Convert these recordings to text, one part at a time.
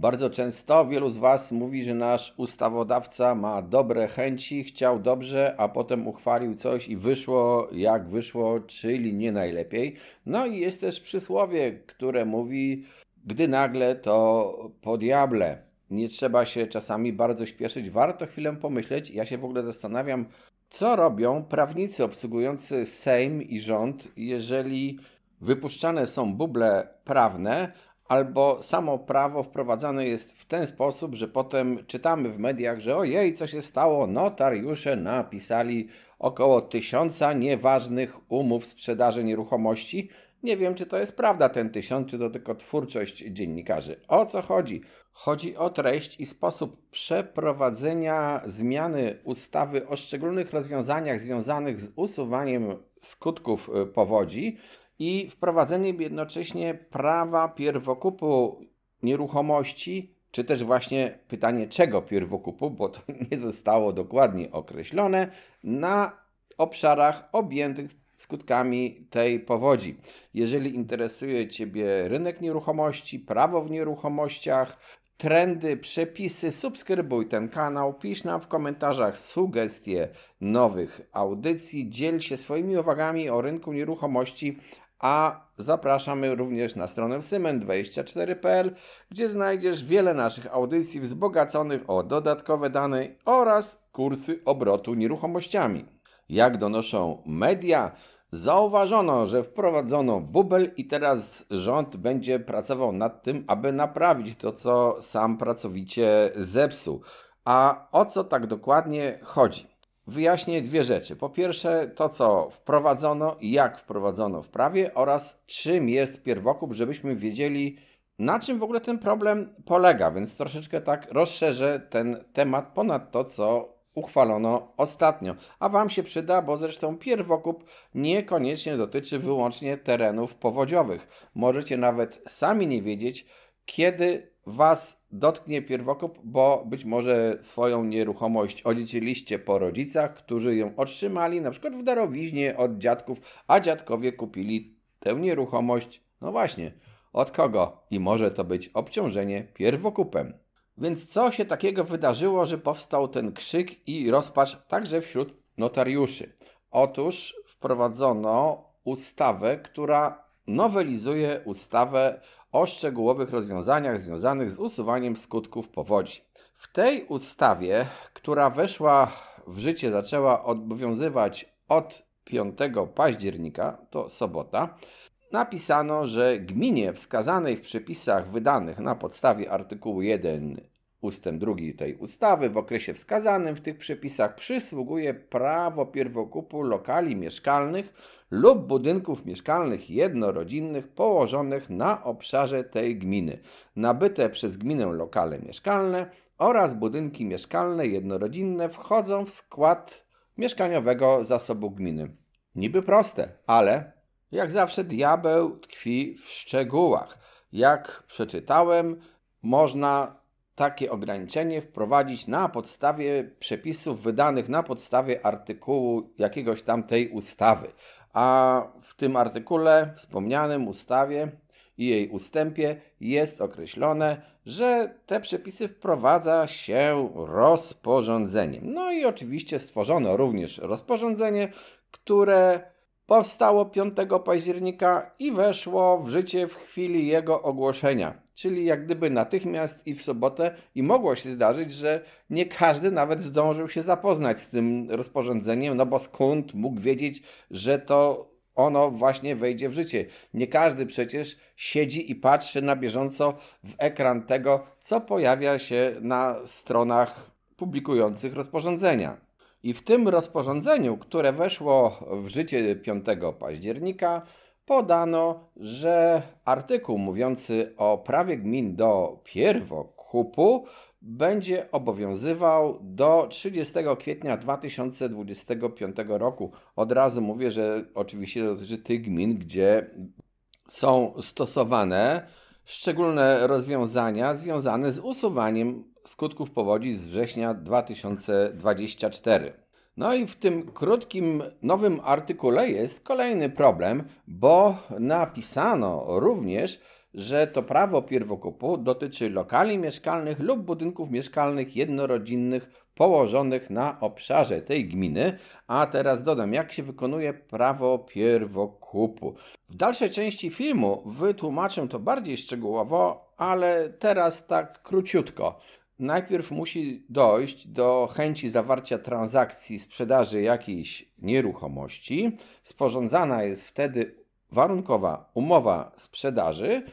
Bardzo często wielu z Was mówi, że nasz ustawodawca ma dobre chęci, chciał dobrze, a potem uchwalił coś i wyszło jak wyszło, czyli nie najlepiej. No i jest też przysłowie, które mówi, gdy nagle to po diable. Nie trzeba się czasami bardzo śpieszyć, warto chwilę pomyśleć. Ja się w ogóle zastanawiam, co robią prawnicy obsługujący Sejm i rząd, jeżeli wypuszczane są buble prawne, albo samo prawo wprowadzane jest w ten sposób, że potem czytamy w mediach, że ojej, co się stało, notariusze napisali około 1000 nieważnych umów sprzedaży nieruchomości. Nie wiem, czy to jest prawda, ten 1000, czy to tylko twórczość dziennikarzy. O co chodzi? Chodzi o treść i sposób przeprowadzenia zmiany ustawy o szczególnych rozwiązaniach związanych z usuwaniem skutków powodzi i wprowadzeniem jednocześnie prawa pierwokupu nieruchomości, czy też właśnie pytanie czego pierwokupu, bo to nie zostało dokładnie określone, na obszarach objętych skutkami tej powodzi. Jeżeli interesuje Ciebie rynek nieruchomości, prawo w nieruchomościach, trendy, przepisy, subskrybuj ten kanał, pisz nam w komentarzach sugestie nowych audycji, dziel się swoimi uwagami o rynku nieruchomości, a zapraszamy również na stronę symen24.pl, gdzie znajdziesz wiele naszych audycji wzbogaconych o dodatkowe dane oraz kursy obrotu nieruchomościami. Jak donoszą media, zauważono, że wprowadzono bubel i teraz rząd będzie pracował nad tym, aby naprawić to, co sam pracowicie zepsuł. A o co tak dokładnie chodzi? Wyjaśnię dwie rzeczy. Po pierwsze, to co wprowadzono i jak wprowadzono w prawie oraz czym jest pierwokup, żebyśmy wiedzieli, na czym w ogóle ten problem polega. Więc troszeczkę tak rozszerzę ten temat ponad to, co uchwalono ostatnio. A Wam się przyda, bo zresztą pierwokup niekoniecznie dotyczy wyłącznie terenów powodziowych. Możecie nawet sami nie wiedzieć, kiedy Was dotknie pierwokup, bo być może swoją nieruchomość odziedziczyliście po rodzicach, którzy ją otrzymali na przykład w darowiźnie od dziadków, a dziadkowie kupili tę nieruchomość, no właśnie, od kogo? I może to być obciążenie pierwokupem. Więc co się takiego wydarzyło, że powstał ten krzyk i rozpacz także wśród notariuszy? Otóż wprowadzono ustawę, która nowelizuje ustawę o szczegółowych rozwiązaniach związanych z usuwaniem skutków powodzi. W tej ustawie, która weszła w życie, zaczęła obowiązywać od 5 października, to sobota, napisano, że gminie wskazanej w przepisach wydanych na podstawie artykułu 1 ustęp 2 tej ustawy w okresie wskazanym w tych przepisach przysługuje prawo pierwokupu lokali mieszkalnych lub budynków mieszkalnych jednorodzinnych położonych na obszarze tej gminy, nabyte przez gminę lokale mieszkalne oraz budynki mieszkalne jednorodzinne wchodzą w skład mieszkaniowego zasobu gminy. Niby proste, ale jak zawsze diabeł tkwi w szczegółach. Jak przeczytałem, można takie ograniczenie wprowadzić na podstawie przepisów wydanych na podstawie artykułu jakiegoś tam tej ustawy. A w tym artykule wspomnianym ustawie i jej ustępie jest określone, że te przepisy wprowadza się rozporządzeniem. No i oczywiście stworzono również rozporządzenie, które powstało 5 października i weszło w życie w chwili jego ogłoszenia, czyli jak gdyby natychmiast i w sobotę, i mogło się zdarzyć, że nie każdy nawet zdążył się zapoznać z tym rozporządzeniem, no bo skąd mógł wiedzieć, że to ono właśnie wejdzie w życie. Nie każdy przecież siedzi i patrzy na bieżąco w ekran tego, co pojawia się na stronach publikujących rozporządzenia. I w tym rozporządzeniu, które weszło w życie 5 października, podano, że artykuł mówiący o prawie gmin do pierwokupu będzie obowiązywał do 30 kwietnia 2025 roku. Od razu mówię, że oczywiście dotyczy tych gmin, gdzie są stosowane szczególne rozwiązania związane z usuwaniem skutków powodzi z września 2024. No i w tym krótkim, nowym artykule jest kolejny problem, bo napisano również, że to prawo pierwokupu dotyczy lokali mieszkalnych lub budynków mieszkalnych jednorodzinnych położonych na obszarze tej gminy. A teraz dodam, jak się wykonuje prawo pierwokupu. W dalszej części filmu wytłumaczę to bardziej szczegółowo, ale teraz tak króciutko. Najpierw musi dojść do chęci zawarcia transakcji sprzedaży jakiejś nieruchomości. Sporządzana jest wtedy warunkowa umowa sprzedaży.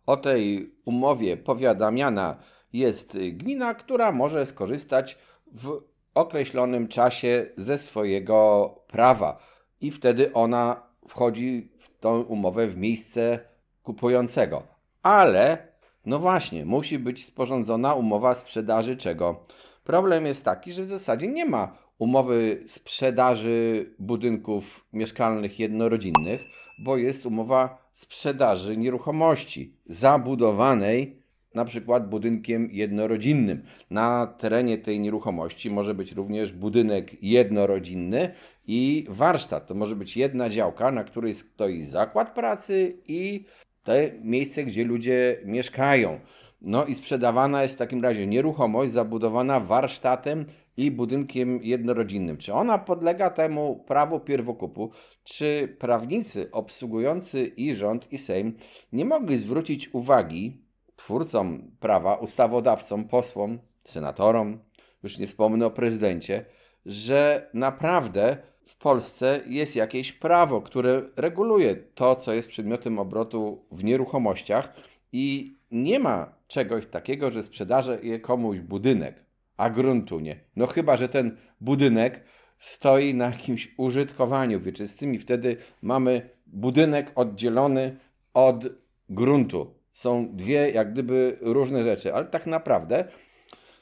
O tej umowie powiadamiana jest gmina, która może skorzystać w określonym czasie ze swojego prawa i wtedy ona wchodzi w tą umowę w miejsce kupującego. Ale no właśnie, musi być sporządzona umowa sprzedaży czego? Problem jest taki, że w zasadzie nie ma umowy sprzedaży budynków mieszkalnych jednorodzinnych, bo jest umowa sprzedaży nieruchomości zabudowanej na przykład budynkiem jednorodzinnym. Na terenie tej nieruchomości może być również budynek jednorodzinny i warsztat. To może być jedna działka, na której stoi zakład pracy i to miejsce, gdzie ludzie mieszkają. No i sprzedawana jest w takim razie nieruchomość zabudowana warsztatem i budynkiem jednorodzinnym. Czy ona podlega temu prawu pierwokupu? Czy prawnicy obsługujący i rząd, i Sejm nie mogli zwrócić uwagi twórcom prawa, ustawodawcom, posłom, senatorom, już nie wspomnę o prezydencie, że naprawdę w Polsce jest jakieś prawo, które reguluje to, co jest przedmiotem obrotu w nieruchomościach i nie ma czegoś takiego, że sprzedaże komuś budynek, a gruntu nie. No chyba że ten budynek stoi na jakimś użytkowaniu wieczystym i wtedy mamy budynek oddzielony od gruntu. Są dwie jak gdyby różne rzeczy, ale tak naprawdę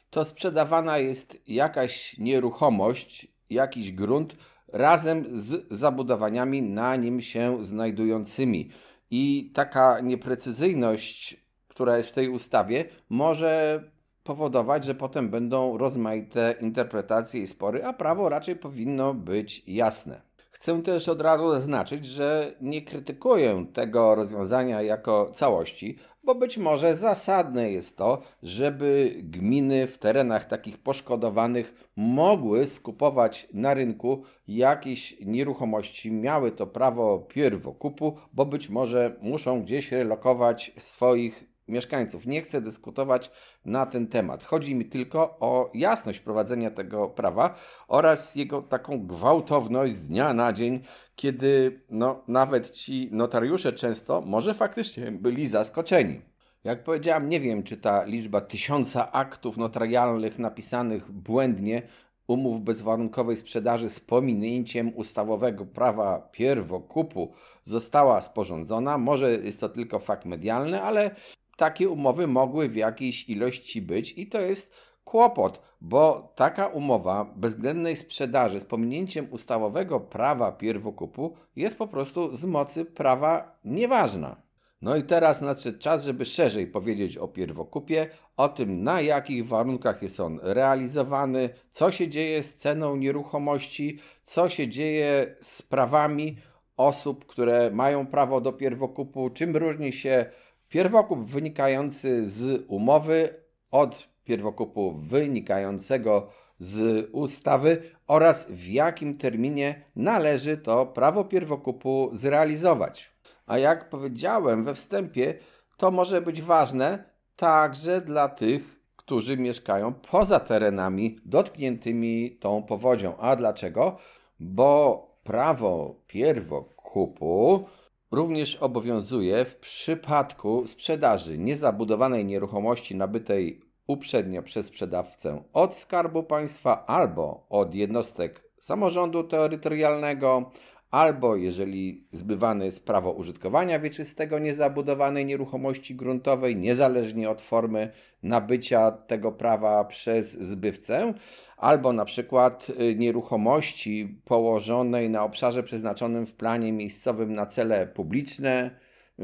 to sprzedawana jest jakaś nieruchomość, jakiś grunt razem z zabudowaniami na nim się znajdującymi. I taka nieprecyzyjność, która jest w tej ustawie, może powodować, że potem będą rozmaite interpretacje i spory, a prawo raczej powinno być jasne. Chcę też od razu zaznaczyć, że nie krytykuję tego rozwiązania jako całości, bo być może zasadne jest to, żeby gminy w terenach takich poszkodowanych mogły skupować na rynku jakieś nieruchomości, miały to prawo pierwokupu, bo być może muszą gdzieś relokować swoich mieszkańców. Nie chcę dyskutować na ten temat. Chodzi mi tylko o jasność prowadzenia tego prawa oraz jego taką gwałtowność z dnia na dzień, kiedy nawet ci notariusze często może faktycznie byli zaskoczeni. Jak powiedziałem, nie wiem, czy ta liczba 1000 aktów notarialnych napisanych błędnie umów bezwarunkowej sprzedaży z pominięciem ustawowego prawa pierwokupu została sporządzona. Może jest to tylko fakt medialny, ale takie umowy mogły w jakiejś ilości być i to jest kłopot, bo taka umowa bezwzględnej sprzedaży z pominięciem ustawowego prawa pierwokupu jest po prostu z mocy prawa nieważna. No i teraz nadszedł czas, żeby szerzej powiedzieć o pierwokupie, o tym, na jakich warunkach jest on realizowany, co się dzieje z ceną nieruchomości, co się dzieje z prawami osób, które mają prawo do pierwokupu, czym różni się pierwokup wynikający z umowy od pierwokupu wynikającego z ustawy oraz w jakim terminie należy to prawo pierwokupu zrealizować. A jak powiedziałem we wstępie, to może być ważne także dla tych, którzy mieszkają poza terenami dotkniętymi tą powodzią. A dlaczego? Bo prawo pierwokupu również obowiązuje w przypadku sprzedaży niezabudowanej nieruchomości nabytej uprzednio przez sprzedawcę od Skarbu Państwa albo od jednostek samorządu terytorialnego, albo jeżeli zbywane jest prawo użytkowania wieczystego niezabudowanej nieruchomości gruntowej, niezależnie od formy nabycia tego prawa przez zbywcę, albo na przykład nieruchomości położonej na obszarze przeznaczonym w planie miejscowym na cele publiczne,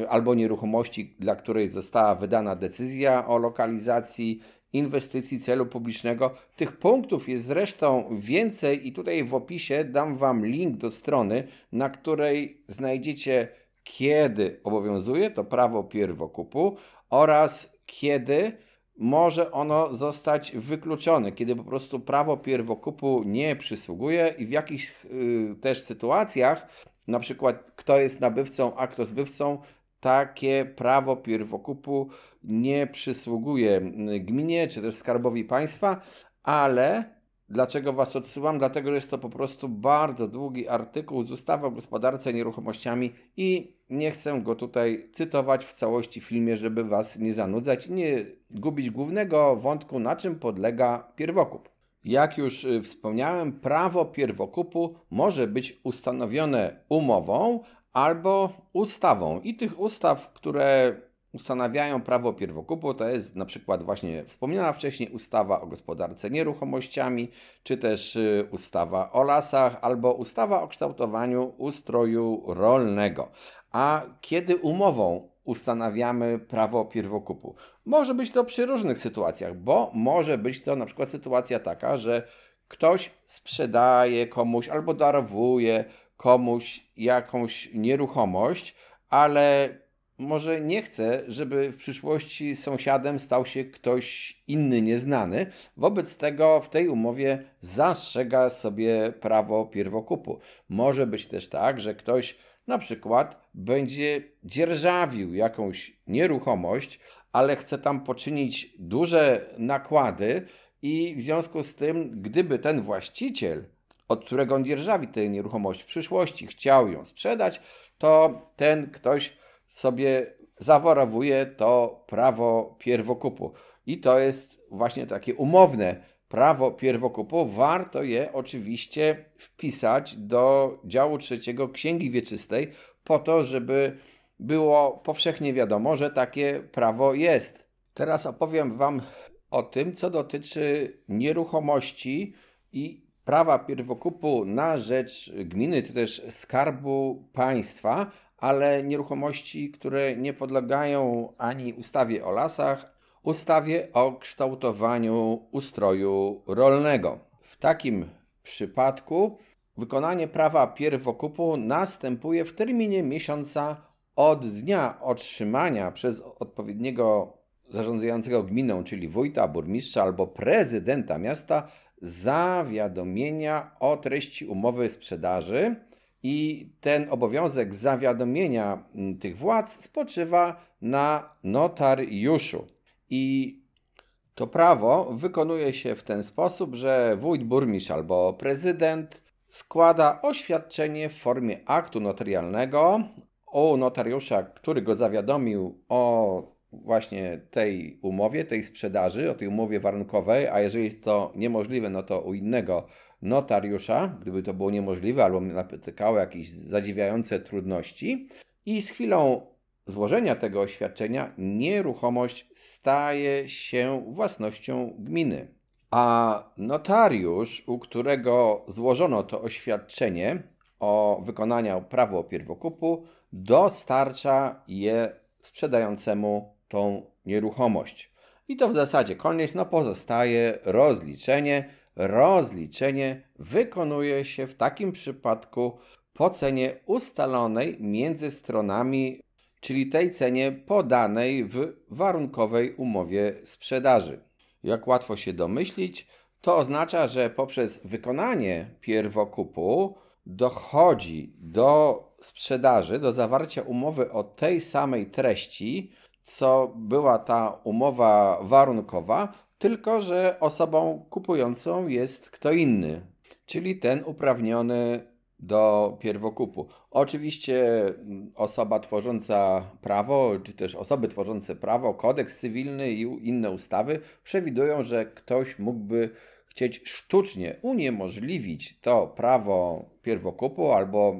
albo nieruchomości, dla której została wydana decyzja o lokalizacji inwestycji celu publicznego. Tych punktów jest zresztą więcej i tutaj w opisie dam Wam link do strony, na której znajdziecie kiedy obowiązuje to prawo pierwokupu oraz kiedy może ono zostać wykluczone, kiedy po prostu prawo pierwokupu nie przysługuje i w jakichś też sytuacjach, na przykład kto jest nabywcą, a kto zbywcą, takie prawo pierwokupu nie przysługuje gminie czy też skarbowi państwa, ale dlaczego Was odsyłam? Dlatego, że jest to po prostu bardzo długi artykuł z ustawy o gospodarce nieruchomościami i nie chcę go tutaj cytować w całości w filmie, żeby Was nie zanudzać i nie gubić głównego wątku, na czym podlega pierwokup. Jak już wspomniałem, prawo pierwokupu może być ustanowione umową albo ustawą. I tych ustaw, które ustanawiają prawo pierwokupu, to jest na przykład właśnie wspomniana wcześniej ustawa o gospodarce nieruchomościami, czy też ustawa o lasach, albo ustawa o kształtowaniu ustroju rolnego. A kiedy umową ustanawiamy prawo pierwokupu? Może być to przy różnych sytuacjach, bo może być to na przykład sytuacja taka, że ktoś sprzedaje komuś albo darowuje komuś jakąś nieruchomość, ale może nie chce, żeby w przyszłości sąsiadem stał się ktoś inny, nieznany. Wobec tego w tej umowie zastrzega sobie prawo pierwokupu. Może być też tak, że ktoś na przykład będzie dzierżawił jakąś nieruchomość, ale chce tam poczynić duże nakłady i w związku z tym, gdyby ten właściciel, od którego on dzierżawi tę nieruchomość w przyszłości, chciał ją sprzedać, to ten ktoś sobie zawarowuje to prawo pierwokupu. I to jest właśnie takie umowne prawo pierwokupu. Warto je oczywiście wpisać do działu 3 Księgi Wieczystej po to, żeby było powszechnie wiadomo, że takie prawo jest. Teraz opowiem Wam o tym, co dotyczy nieruchomości i prawa pierwokupu na rzecz gminy, czy też Skarbu Państwa, ale nieruchomości, które nie podlegają ani ustawie o lasach, ustawie o kształtowaniu ustroju rolnego. W takim przypadku wykonanie prawa pierwokupu następuje w terminie miesiąca od dnia otrzymania przez odpowiedniego zarządzającego gminą, czyli wójta, burmistrza albo prezydenta miasta, zawiadomienia o treści umowy sprzedaży. I ten obowiązek zawiadomienia tych władz spoczywa na notariuszu. I to prawo wykonuje się w ten sposób, że wójt, burmistrz albo prezydent składa oświadczenie w formie aktu notarialnego u notariusza, który go zawiadomił o właśnie tej umowie, tej sprzedaży, o tej umowie warunkowej, a jeżeli jest to niemożliwe, no to u innego notariusza, gdyby to było niemożliwe albo napotykało jakieś zadziwiające trudności. I z chwilą złożenia tego oświadczenia nieruchomość staje się własnością gminy. A notariusz, u którego złożono to oświadczenie o wykonaniu prawa pierwokupu, dostarcza je sprzedającemu tą nieruchomość. I to w zasadzie koniec, no pozostaje rozliczenie. Rozliczenie wykonuje się w takim przypadku po cenie ustalonej między stronami, czyli tej cenie podanej w warunkowej umowie sprzedaży. Jak łatwo się domyślić, to oznacza, że poprzez wykonanie pierwokupu dochodzi do sprzedaży, do zawarcia umowy o tej samej treści, co była ta umowa warunkowa, tylko że osobą kupującą jest kto inny, czyli ten uprawniony do pierwokupu. Oczywiście osoba tworząca prawo, czy też osoby tworzące prawo, kodeks cywilny i inne ustawy przewidują, że ktoś mógłby chcieć sztucznie uniemożliwić to prawo pierwokupu albo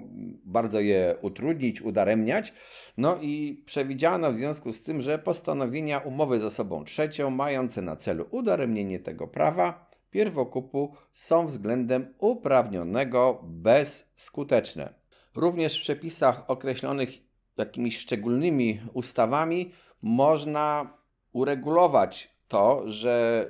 bardzo je utrudnić, udaremniać. No i przewidziano w związku z tym, że postanowienia umowy z osobą trzecią mające na celu udaremnienie tego prawa pierwokupu są względem uprawnionego bezskuteczne. Również w przepisach określonych jakimiś szczególnymi ustawami można uregulować to, że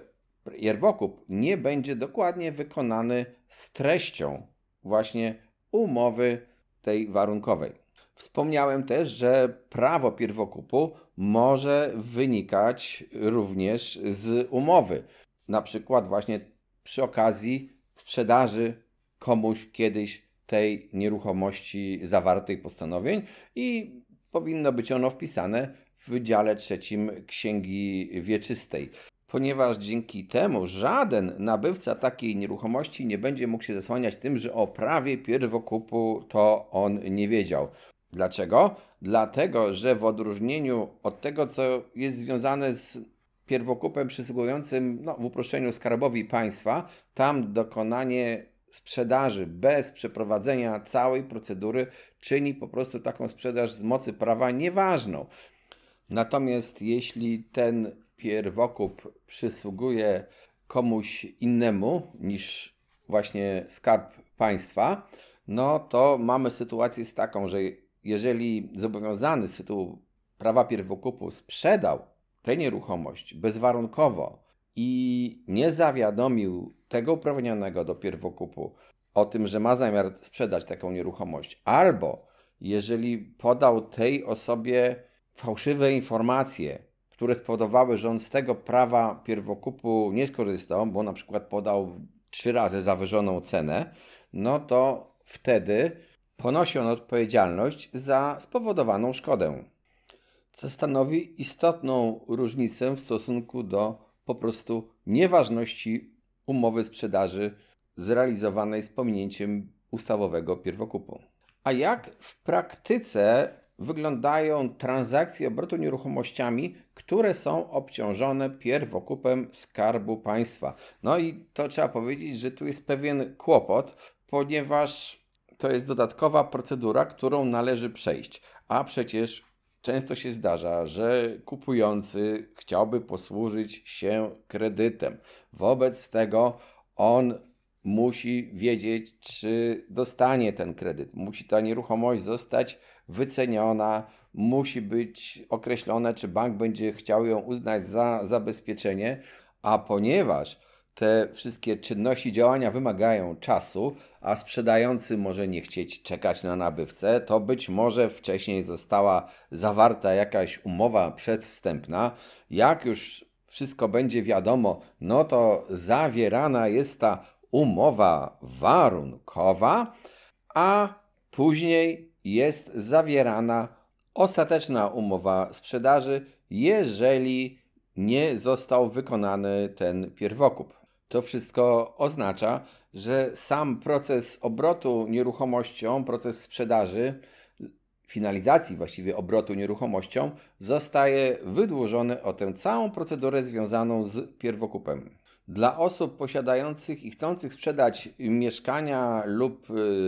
pierwokup nie będzie dokładnie wykonany z treścią właśnie umowy tej warunkowej. Wspomniałem też, że prawo pierwokupu może wynikać również z umowy. Na przykład właśnie przy okazji sprzedaży komuś kiedyś tej nieruchomości zawartych postanowień i powinno być ono wpisane w dziale 3 Księgi Wieczystej. Ponieważ dzięki temu żaden nabywca takiej nieruchomości nie będzie mógł się zasłaniać tym, że o prawie pierwokupu to on nie wiedział. Dlaczego? Dlatego, że w odróżnieniu od tego, co jest związane z pierwokupem przysługującym, w uproszczeniu, Skarbowi Państwa, tam dokonanie sprzedaży bez przeprowadzenia całej procedury czyni po prostu taką sprzedaż z mocy prawa nieważną. Natomiast jeśli ten pierwokup przysługuje komuś innemu niż właśnie Skarb Państwa, no to mamy sytuację z taką, że jeżeli zobowiązany z tytułu prawa pierwokupu sprzedał tę nieruchomość bezwarunkowo i nie zawiadomił tego uprawnionego do pierwokupu o tym, że ma zamiar sprzedać taką nieruchomość, albo jeżeli podał tej osobie fałszywe informacje, które spowodowały, że on z tego prawa pierwokupu nie skorzystał, bo na przykład podał 3 razy zawyżoną cenę, no to wtedy ponosi on odpowiedzialność za spowodowaną szkodę, co stanowi istotną różnicę w stosunku do po prostu nieważności umowy sprzedaży zrealizowanej z pominięciem ustawowego pierwokupu. A jak w praktyce wyglądają transakcje obrotu nieruchomościami, które są obciążone pierwokupem Skarbu Państwa? No i to trzeba powiedzieć, że tu jest pewien kłopot, ponieważ to jest dodatkowa procedura, którą należy przejść. A przecież często się zdarza, że kupujący chciałby posłużyć się kredytem. Wobec tego on musi wiedzieć, czy dostanie ten kredyt. Musi ta nieruchomość zostać wyceniona, musi być określone, czy bank będzie chciał ją uznać za zabezpieczenie, a ponieważ te wszystkie czynności, działania wymagają czasu, a sprzedający może nie chcieć czekać na nabywcę, to być może wcześniej została zawarta jakaś umowa przedwstępna. Jak już wszystko będzie wiadomo, no to zawierana jest ta umowa warunkowa, a później jest zawierana ostateczna umowa sprzedaży, jeżeli nie został wykonany ten pierwokup. To wszystko oznacza, że sam proces obrotu nieruchomością, proces sprzedaży, finalizacji właściwie obrotu nieruchomością zostaje wydłużony o tę całą procedurę związaną z pierwokupem. Dla osób posiadających i chcących sprzedać mieszkania lub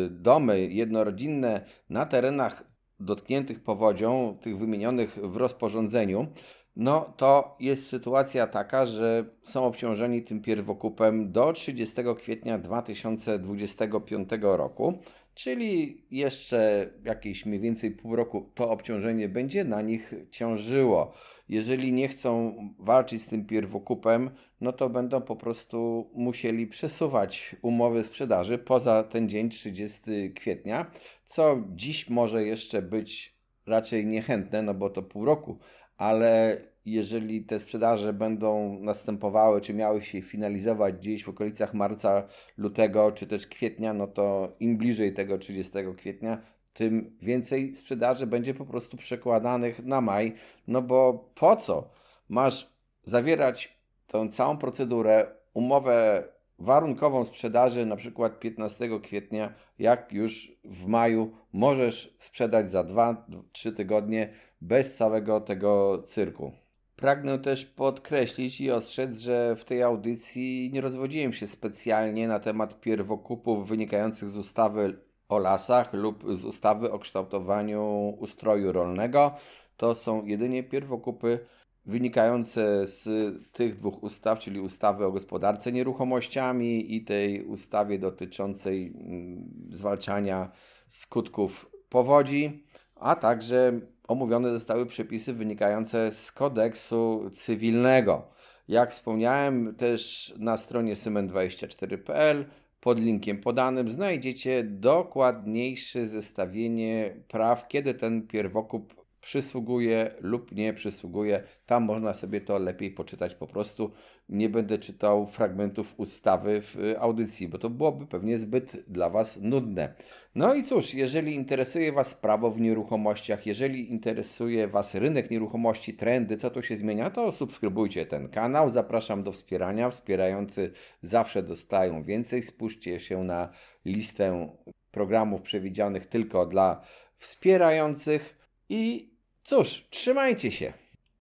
domy jednorodzinne na terenach dotkniętych powodzią, tych wymienionych w rozporządzeniu, no to jest sytuacja taka, że są obciążeni tym pierwokupem do 30 kwietnia 2025 roku, czyli jeszcze jakieś mniej więcej pół roku to obciążenie będzie na nich ciążyło. Jeżeli nie chcą walczyć z tym pierwokupem, no to będą po prostu musieli przesuwać umowy sprzedaży poza ten dzień 30 kwietnia, co dziś może jeszcze być raczej niechętne, no bo to pół roku, ale jeżeli te sprzedaże będą następowały, czy miały się finalizować gdzieś w okolicach marca, lutego, czy też kwietnia, no to im bliżej tego 30 kwietnia, tym więcej sprzedaży będzie po prostu przekładanych na maj, no bo po co masz zawierać tą całą procedurę, umowę warunkową sprzedaży na przykład 15 kwietnia, jak już w maju możesz sprzedać za 2-3 tygodnie bez całego tego cyrku. Pragnę też podkreślić i ostrzec, że w tej audycji nie rozwodziłem się specjalnie na temat pierwokupów wynikających z ustawy o lasach lub z ustawy o kształtowaniu ustroju rolnego. To są jedynie pierwokupy wynikające z tych dwóch ustaw, czyli ustawy o gospodarce nieruchomościami i tej ustawie dotyczącej zwalczania skutków powodzi, a także omówione zostały przepisy wynikające z kodeksu cywilnego. Jak wspomniałem też na stronie symen24.pl Pod linkiem podanym znajdziecie dokładniejsze zestawienie praw, kiedy ten pierwokup przysługuje lub nie przysługuje. Tam można sobie to lepiej poczytać po prostu. Nie będę czytał fragmentów ustawy w audycji, bo to byłoby pewnie zbyt dla Was nudne. No i cóż, jeżeli interesuje Was prawo w nieruchomościach, jeżeli interesuje Was rynek nieruchomości, trendy, co tu się zmienia, to subskrybujcie ten kanał. Zapraszam do wspierania. Wspierający zawsze dostają więcej. Spójrzcie się na listę programów przewidzianych tylko dla wspierających. I cóż, trzymajcie się.